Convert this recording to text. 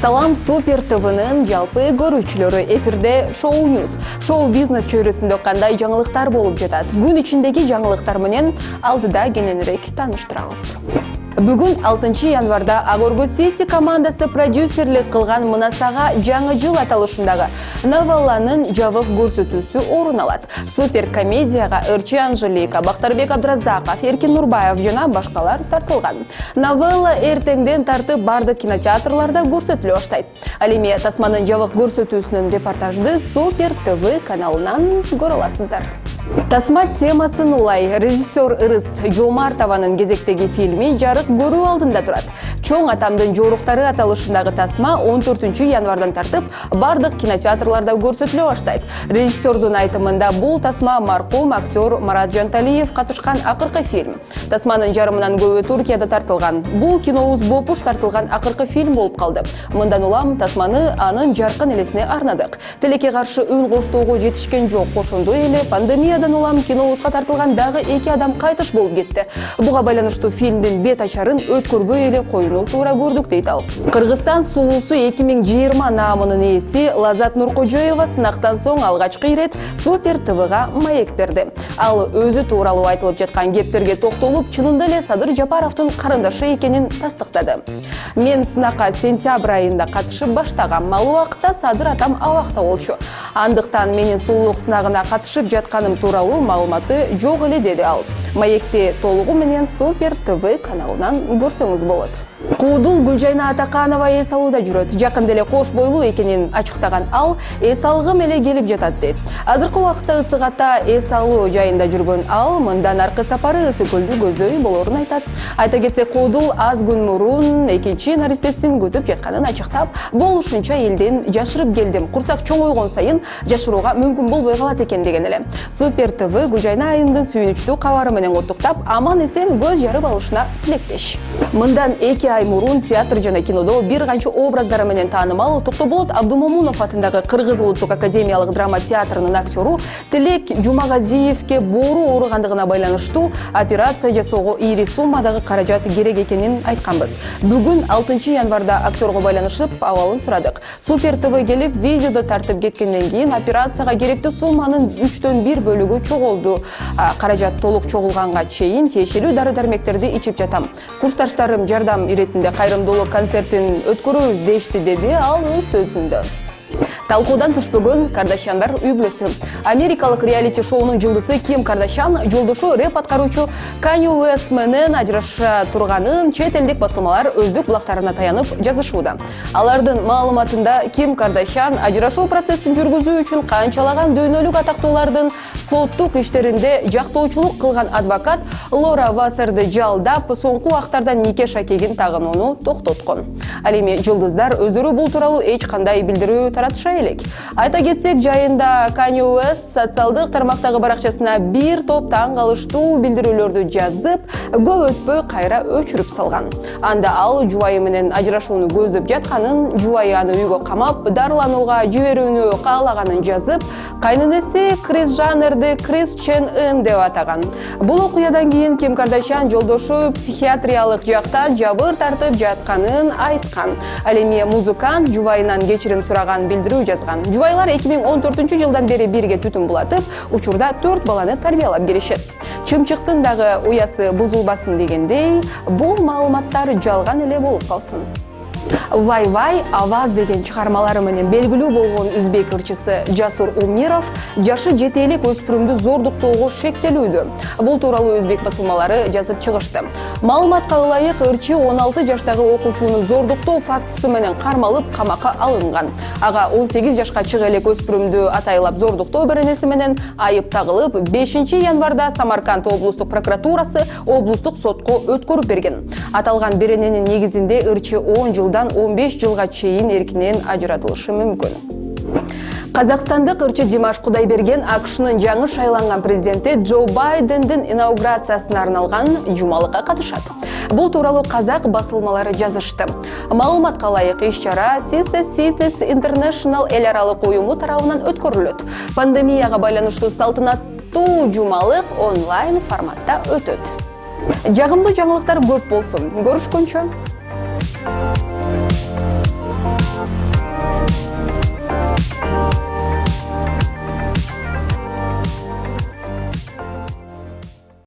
Салам Супер ТВ'нин жалпы көрүүчүлөрү, эфирде Шоу Ньюс. Шоу бизнес чөйрөсүндө кандай жаңылыктар болуп жатат? Күн ичиндеги жаңылыктар менен алдыда кененирээк тааныштырабыз. Бүгүн 6 январда Агорго Сити командасы продюсерлик кылган Мынасага жаңы жыл аталышындагы новелланын жабык көрсөтүүсү орун алат. Супер комедияга Ырчы Анжелика, Бактарбек Абдразаков, Эркин Нурбаев жана башкалар тартылган. Новелла эртеңден тартып бардык кинотеатрларда көрсөтүлө баштайт. Ал эми Тасманын жабык көрсөтүүсүнүн репортажды Супер ТВ каналынан көрө аласыздар. Тасма темасын улай режиссер Ырыс Жомартованын кезектеги фильми жарык көрүү алдында турат. Чоң атамдын жоруктары аталышындагы Тасма 14 январдан тартып бардык кинотеатрларда көрсөтүлө баштайт. Режиссердун айтымында бул Тасма маркум актер Марат Жанталиев катышкан акыркы фильм. Тасманын жарымынан көбү Туркияда тартылган. Бул кинобуз бопуш тартылган акыркы фильм болуп калды. Мындан улам Тасманы анын жаркын элесине арнадык. Тилекке каршы үн коштоого жетишкен жок. Ошондой эле пандемиядан улам кинобузга тартылган дагы 2 адам кайтыш болуп кетти. Буга байланыштуу фильмдин бет ачарын өткөрбөй эле коюуну туура көрдүк дейт ал. Кыргызстан сулуусу 2020 наамынын ээси Лазат Нуркожоева сынактан соң алгачкы ирет Супер ТВга маек берди. Ал өзү тууралуу айтылып жаткан кептерге токтолуп, чынында эле Садыр Жапаровдун карындашы экенин тастыктады. Мен сынакка сентябрь айында катышып баштагам. Ал убакытта Садыр атам абакта болчу. Андыктан менин сулуулук сынагына катышып жатканым тууралуу маалыматы жок эле, деди ал. Маекти толугу менен Супер ТВ каналынан көрсөңүз болот. Куудул Гүлжайна Атаканова эс алууда жүрөт. Жакында эле кош бойлуу экенин ачыктаган ал эс алгым эле келип жатат дейт. Азыркы убакытта ысык ата эс алуу жайында жүргөн ал мындан аркы сапары ысык көлдү көздөй болорун айтат. Айта кетсек, Куудул аз күн мурун экинчи наристесин күтүп жатканын ачыктап, болушунча элден жашырып келдим. Курсак чоңойгон сайын жашырууга мүмкүн болбой калат экен деген эле. Супер ТВ Гүлжайна айымдын сүйүнүчтүү кабары менен куттуктап, аман эсен көз жарып алышына тилектеш. Мындан 2 ай мурун театр жана кинодо бир канча образдары менен таанымал Токтоболот Абдумомунов атындагы Кыргыз улуттук академиялык драма театрынын актеру Тилек Жумагазиевке боору ооругандыгына байланыштуу операция жасоого ийри суммадагы каражат керек экенин айтканбыз. Бүгүн 6 январда актерго байланышып абалын сурадык. Супер ТВ келип видеодо тартып кеткенден кийин операцияга керектүү сумманын 3/1 бөлүгү чогулду. Каражат толук чогулганга чейин тиешелүү дары-дармектерди ичип жатам. Курсташтарым жардам иретинде кайрымдуулук концертин өткөрөбүз дешти, деди ал өз сөзүндө. Талкуудан түшпөгөн Кардашьяндар үй бүлөсү. Америкалык реалити шоунун жылдысы Ким Кардашьян жолдошу рэп аткаруучу Канье Уэст менен ажыраша турганын чет элдик басылмалар өздүк булактарына таянып жазышууда. Алардын маалыматында Ким Кардашьян ажырашуу процессин жүргүзүү үчүн канчалаган дүйнөлүк атактуулардын соттук иштеринде жактоочулук кылган адвокат Лора Вассерди жалдап, соңку убактарда нике шакегин тагынууну токтоткон. Ал эми жылдыздар өздөрү бул тууралуу эч кандай билдирүү таратыша элек. Айта кетсек, жайында Канье Уэст социалдык тармактагы баракчасына бир топ таң калыштуу билдирүүлөрдү жазып, көп өтпөй кайра өчүрүп салган. Анда ал жубайы менен ажырашууну көздөп жатканын, жубайы аны үйгө камап, дарыланууга жиберүүнү каалаганын жазып, кайненеси Крис Жаннерди Крис Чен Ын деп атаган. Бул окуядан кийин Ким Кардашьян жолдошу психиатриялык жакта жабыр тартып жатканын айткан. Ал эми музыкант жубайынан кечирим сураган билдирүү жазган. Жубайлар 2014 жылдан бери бирге түтүн булатып, учурда 4 баланы тарбиялап келишет. Чымчыктын дагы уясы бузулбасын дегендей, бул маалыматтар жалган эле болуп калсын. Вай-вай, аваз деген чыгармалары менен белгилүү болгон өзбек ырчысы Жасур Умиров жашы жетелик өспүрүмдү зордуктоого шектелүүдө. Бул тууралуу өзбек басылмалары жазып чыгышты. Маалыматка ылайык, ырчы 16 жаштагы окуучуну зордуктоо фактысы менен кармалып камакка алынган. Ага 18 жашка чыга элек өспүрүмдү атайлап зордуктоо беренеси менен айып тагылып, 5 январда Самарканд облустук прокуратурасы облустук сотко өткөрүп берген. Аталган берененин негизинде ырчы 10 жылдан 15 жылга чейин эркинен ажыратылышы мүмкүн. Казакстандык ырчы Димаш Кудайберген АКШнын жаңы шайланган президенти Джо Байдендин инаугурациясына арналган жумалыкка катышат. Бул тууралуу казак басылмалары жазышты. Маалыматка ылайык, иш-чара Sister Cities International эл аралык уюму тарабынан өткөрүлөт. Пандемияга байланыштуу салтанаттуу жумалык онлайн форматта өтөт. Жагымдуу жаңылыктар көп болсун. Көрүшкөнчө.